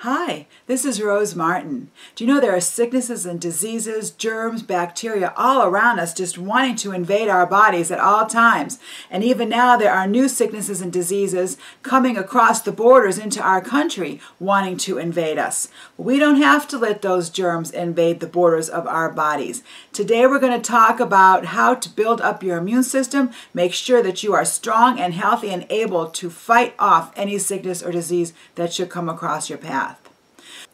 Hi, this is Rose Martin. Do you know there are sicknesses and diseases, germs, bacteria all around us just wanting to invade our bodies at all times? And even now there are new sicknesses and diseases coming across the borders into our country wanting to invade us. We don't have to let those germs invade the borders of our bodies. Today we're going to talk about how to build up your immune system, make sure that you are strong and healthy and able to fight off any sickness or disease that should come across your path.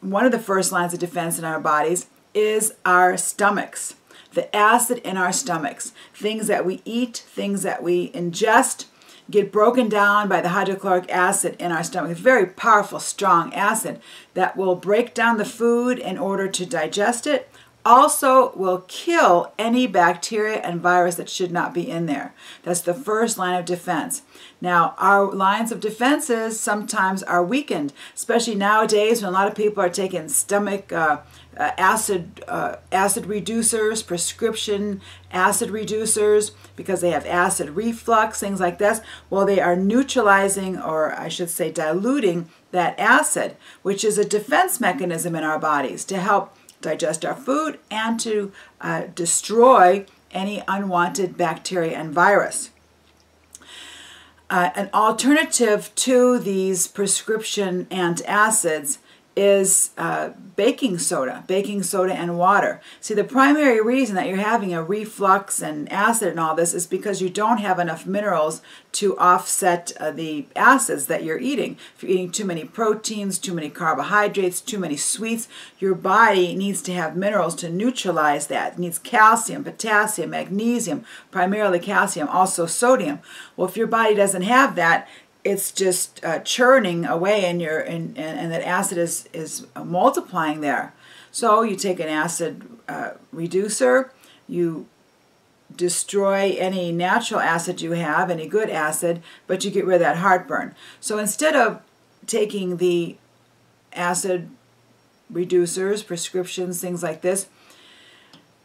One of the first lines of defense in our bodies is our stomachs, the acid in our stomachs. Things that we eat, things that we ingest, get broken down by the hydrochloric acid in our stomach. It's a very powerful, strong acid that will break down the food in order to digest it. Also will kill any bacteria and virus that should not be in there. That's the first line of defense. Now, our lines of defenses sometimes are weakened, especially nowadays when a lot of people are taking stomach acid reducers, prescription acid reducers, because they have acid reflux, things like this. Well, they are neutralizing, or I should say diluting, that acid, which is a defense mechanism in our bodies to help digest our food and to destroy any unwanted bacteria and virus. An alternative to these prescription antacids is baking soda and water. See, the primary reason that you're having a reflux and acid and all this is because you don't have enough minerals to offset the acids that you're eating. If you're eating too many proteins, too many carbohydrates, too many sweets, your body needs to have minerals to neutralize that. It needs calcium, potassium, magnesium, primarily calcium, also sodium. Well, if your body doesn't have that, it's just churning away and that acid is multiplying there. So you take an acid reducer, you destroy any natural acid you have, any good acid, but you get rid of that heartburn. So instead of taking the acid reducers, prescriptions, things like this,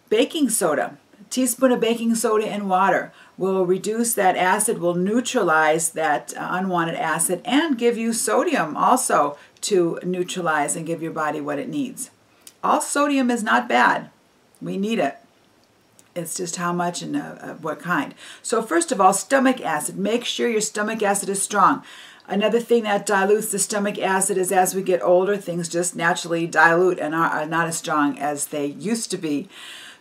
baking soda, a teaspoon of baking soda in water will reduce that acid, will neutralize that unwanted acid, and give you sodium also to neutralize and give your body what it needs. All sodium is not bad. We need it. It's just how much and what kind. So first of all, stomach acid. Make sure your stomach acid is strong. Another thing that dilutes the stomach acid is as we get older, things just naturally dilute and are not as strong as they used to be.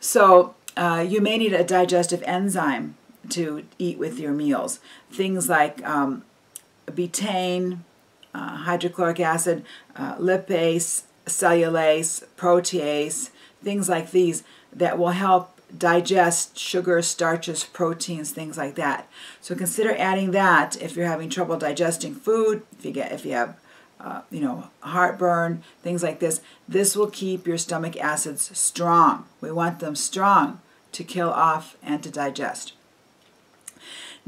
So you may need a digestive enzyme to eat with your meals. Things like betaine, hydrochloric acid, lipase, cellulase, protease, things like these that will help digest sugars, starches, proteins, things like that. So consider adding that if you're having trouble digesting food, if you have heartburn, things like this. This will keep your stomach acids strong. We want them strong to kill off and to digest.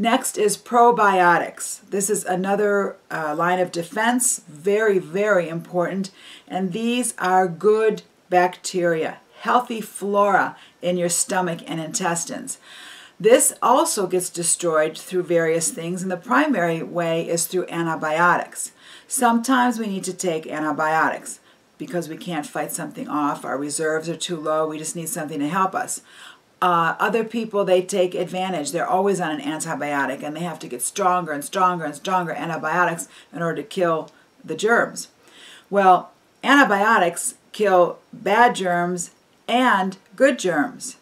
Next is probiotics. This is another line of defense, very, very important. And these are good bacteria, healthy flora in your stomach and intestines. This also gets destroyed through various things, and the primary way is through antibiotics. Sometimes we need to take antibiotics because we can't fight something off, our reserves are too low, we just need something to help us. Other people, they take advantage. They're always on an antibiotic and they have to get stronger and stronger and stronger antibiotics in order to kill the germs. Well, antibiotics kill bad germs and good germs.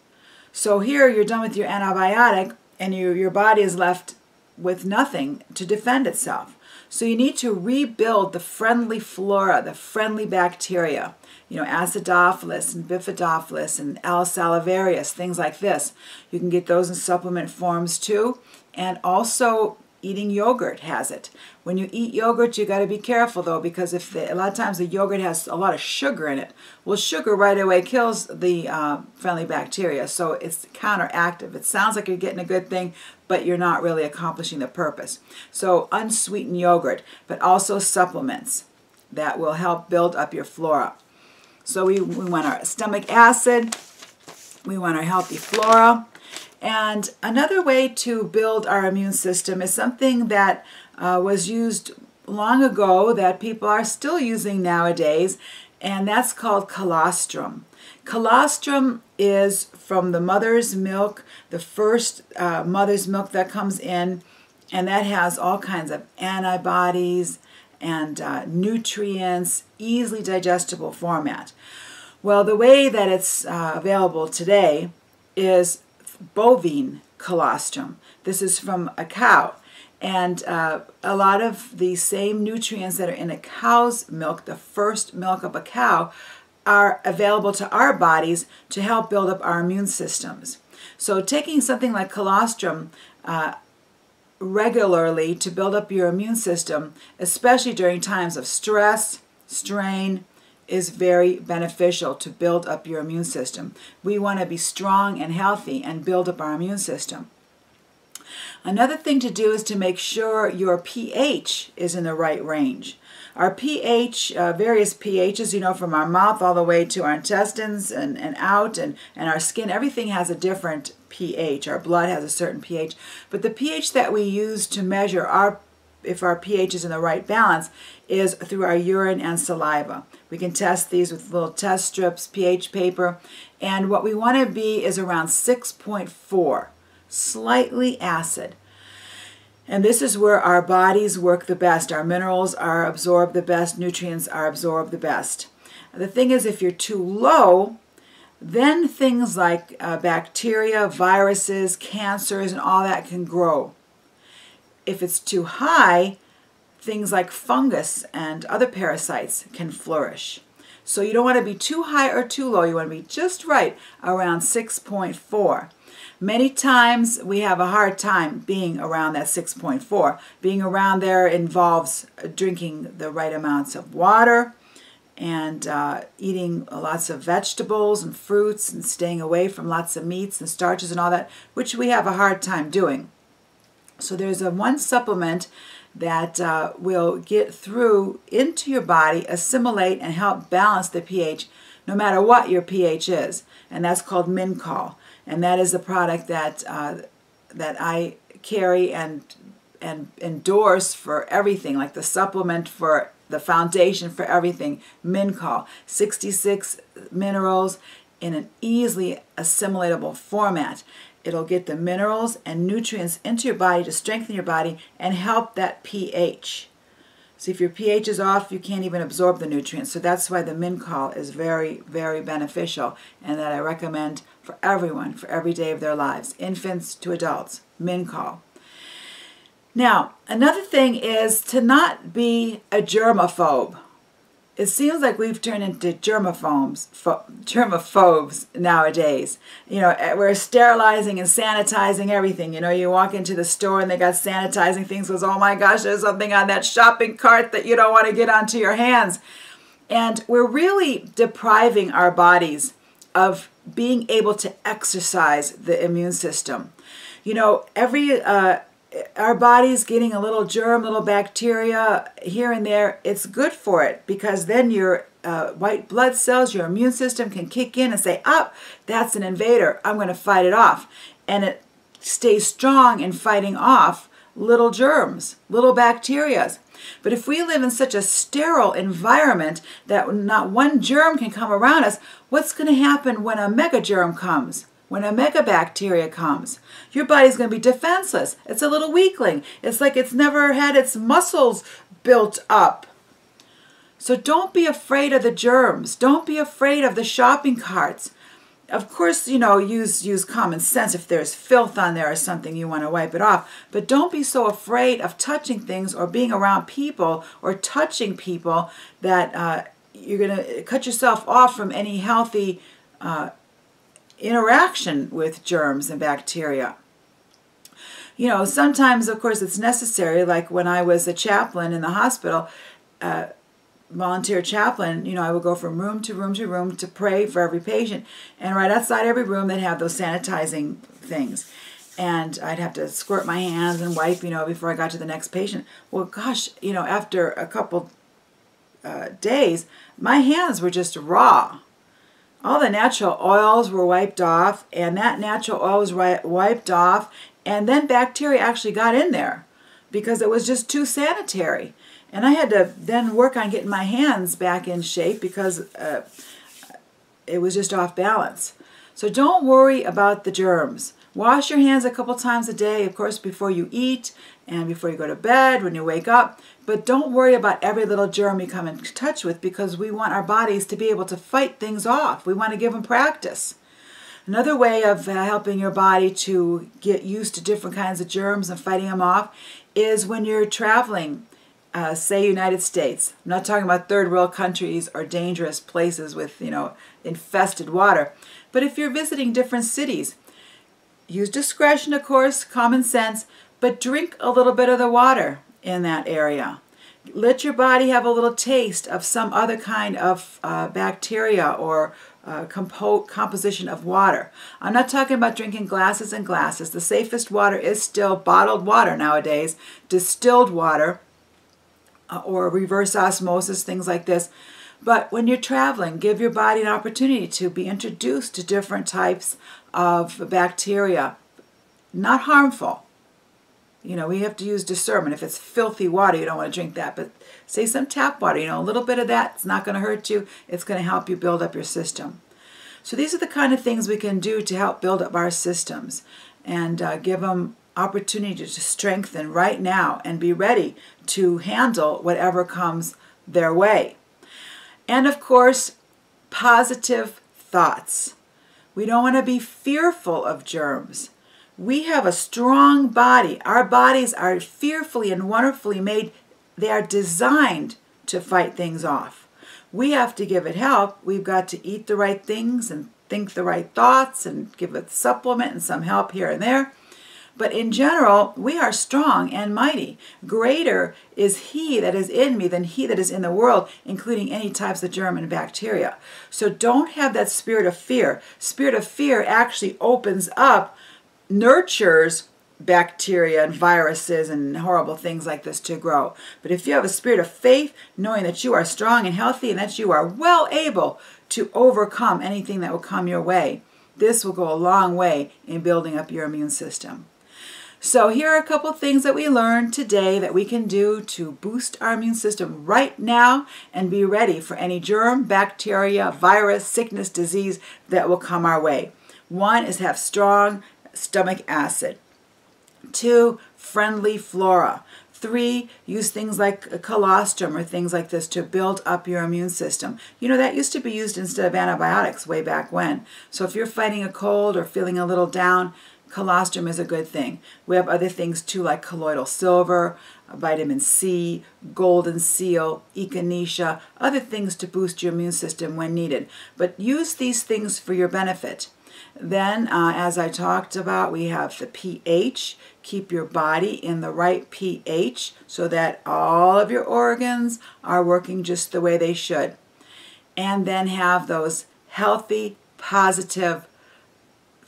So here you're done with your antibiotic and your body is left with nothing to defend itself. So you need to rebuild the friendly flora, the friendly bacteria. Acidophilus and Bifidobacillus and L. salivarius, things like this. You can get those in supplement forms too. And also eating yogurt has it. When you eat yogurt, you got to be careful though, because a lot of times the yogurt has a lot of sugar in it. Well, sugar right away kills the friendly bacteria, so it's counteractive. It sounds like you're getting a good thing, but you're not really accomplishing the purpose. So unsweetened yogurt, but also supplements that will help build up your flora. So we want our stomach acid, we want our healthy flora. And another way to build our immune system is something that was used long ago that people are still using nowadays, and that's called colostrum. Colostrum is from the mother's milk, the first mother's milk that comes in, and that has all kinds of antibodies and nutrients, easily digestible format. Well, the way that it's available today is bovine colostrum. This is from a cow. And a lot of the same nutrients that are in a cow's milk, the first milk of a cow, are available to our bodies to help build up our immune systems. So taking something like colostrum regularly to build up your immune system, especially during times of stress, strain, is very beneficial to build up your immune system. We want to be strong and healthy and build up our immune system. Another thing to do is to make sure your pH is in the right range. Our pH, various pHs, you know, from our mouth all the way to our intestines and out and our skin, everything has a different pH. Our blood has a certain pH. But the pH that we use to measure if our pH is in the right balance is through our urine and saliva. We can test these with little test strips, pH paper, and what we want to be is around 6.4. Slightly acid. And this is where our bodies work the best. Our minerals are absorbed the best, nutrients are absorbed the best. The thing is, if you're too low, then things like bacteria, viruses, cancers, and all that can grow. If it's too high, things like fungus and other parasites can flourish. So you don't want to be too high or too low. You want to be just right around 6.4. Many times we have a hard time being around that 6.4. Being around there involves drinking the right amounts of water and eating lots of vegetables and fruits and staying away from lots of meats and starches and all that, which we have a hard time doing. So there's one supplement that will get through into your body, assimilate, and help balance the pH no matter what your pH is, and that's called Mincol. And that is the product that that I carry and endorse for everything, like the supplement for the foundation for everything, Mincol. 66 minerals in an easily assimilatable format. It'll get the minerals and nutrients into your body to strengthen your body and help that pH. So if your pH is off, you can't even absorb the nutrients. So that's why the Mincol is very, very beneficial, and that I recommend for everyone, for every day of their lives, infants to adults, Mincol. Now, another thing is to not be a germaphobe. It seems like we've turned into germaphobes nowadays. You know, we're sterilizing and sanitizing everything. You know, you walk into the store and they got sanitizing things. Goes, oh my gosh, there's something on that shopping cart that you don't want to get onto your hands. And we're really depriving our bodies of being able to exercise the immune system. You know, our body's getting a little germ, little bacteria here and there. It's good for it because then your white blood cells, your immune system can kick in and say, oh, that's an invader. I'm going to fight it off. And it stays strong in fighting off little germs, little bacterias. But if we live in such a sterile environment that not one germ can come around us, what's going to happen when a megagerm comes? When a megabacteria comes, your body's going to be defenseless. It's a little weakling. It's like it's never had its muscles built up. So don't be afraid of the germs. Don't be afraid of the shopping carts. Of course, you know, use common sense. If there's filth on there or something, you want to wipe it off. But don't be so afraid of touching things or being around people or touching people that you're going to cut yourself off from any healthy interaction with germs and bacteria. You know, sometimes, of course, it's necessary, like when I was a chaplain in the hospital, volunteer chaplain, you know, I would go from room to room to room to pray for every patient. And right outside every room, they'd have those sanitizing things. And I'd have to squirt my hands and wipe, you know, before I got to the next patient. Well, gosh, you know, after a couple days, my hands were just raw. All the natural oils were wiped off, and that natural oil was wiped off, and then bacteria actually got in there because it was just too sanitary. And I had to then work on getting my hands back in shape because it was just off balance. So don't worry about the germs. Wash your hands a couple times a day, of course, before you eat and before you go to bed, when you wake up. But don't worry about every little germ you come in touch with, because we want our bodies to be able to fight things off. We want to give them practice. Another way of helping your body to get used to different kinds of germs and fighting them off is when you're traveling, say United States. I'm not talking about third world countries or dangerous places with, infested water. But if you're visiting different cities, use discretion, of course, common sense, but drink a little bit of the water in that area. Let your body have a little taste of some other kind of bacteria or composition of water. I'm not talking about drinking glasses and glasses. The safest water is still bottled water nowadays, distilled water, or reverse osmosis, things like this. But when you're traveling, give your body an opportunity to be introduced to different types of bacteria. Not harmful. We have to use discernment. If it's filthy water, you don't want to drink that. But say some tap water, a little bit of that, it's not going to hurt you. It's going to help you build up your system. So these are the kind of things we can do to help build up our systems and give them opportunity to strengthen right now and be ready to handle whatever comes their way. And of course, positive thoughts. We don't want to be fearful of germs. We have a strong body. Our bodies are fearfully and wonderfully made. They are designed to fight things off. We have to give it help. We've got to eat the right things and think the right thoughts and give it supplement and some help here and there. But in general, we are strong and mighty. Greater is He that is in me than he that is in the world, including any types of germ and bacteria. So don't have that spirit of fear. Spirit of fear actually opens up, nurtures bacteria and viruses and horrible things like this to grow. But if you have a spirit of faith, knowing that you are strong and healthy and that you are well able to overcome anything that will come your way, this will go a long way in building up your immune system. So here are a couple things that we learned today that we can do to boost our immune system right now and be ready for any germ, bacteria, virus, sickness, disease that will come our way. 1 is have strong stomach acid. 2, friendly flora. 3, use things like colostrum or things like this to build up your immune system. That used to be used instead of antibiotics way back when. So if you're fighting a cold or feeling a little down, colostrum is a good thing. We have other things too, like colloidal silver, vitamin C, golden seal, echinacea, other things to boost your immune system when needed. But use these things for your benefit. Then, as I talked about, we have the pH. Keep your body in the right pH so that all of your organs are working just the way they should. And then have those healthy, positive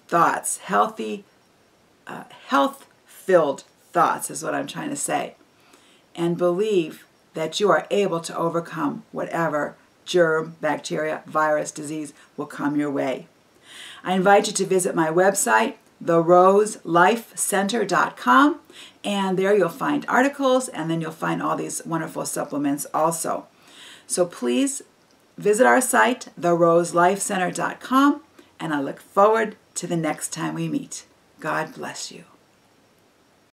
thoughts. Healthy, health-filled thoughts is what I'm trying to say. And believe that you are able to overcome whatever germ, bacteria, virus, disease will come your way. I invite you to visit my website, theroselifecenter.com, and there you'll find articles, and then you'll find all these wonderful supplements also. So please visit our site, theroselifecenter.com, and I look forward to the next time we meet. God bless you.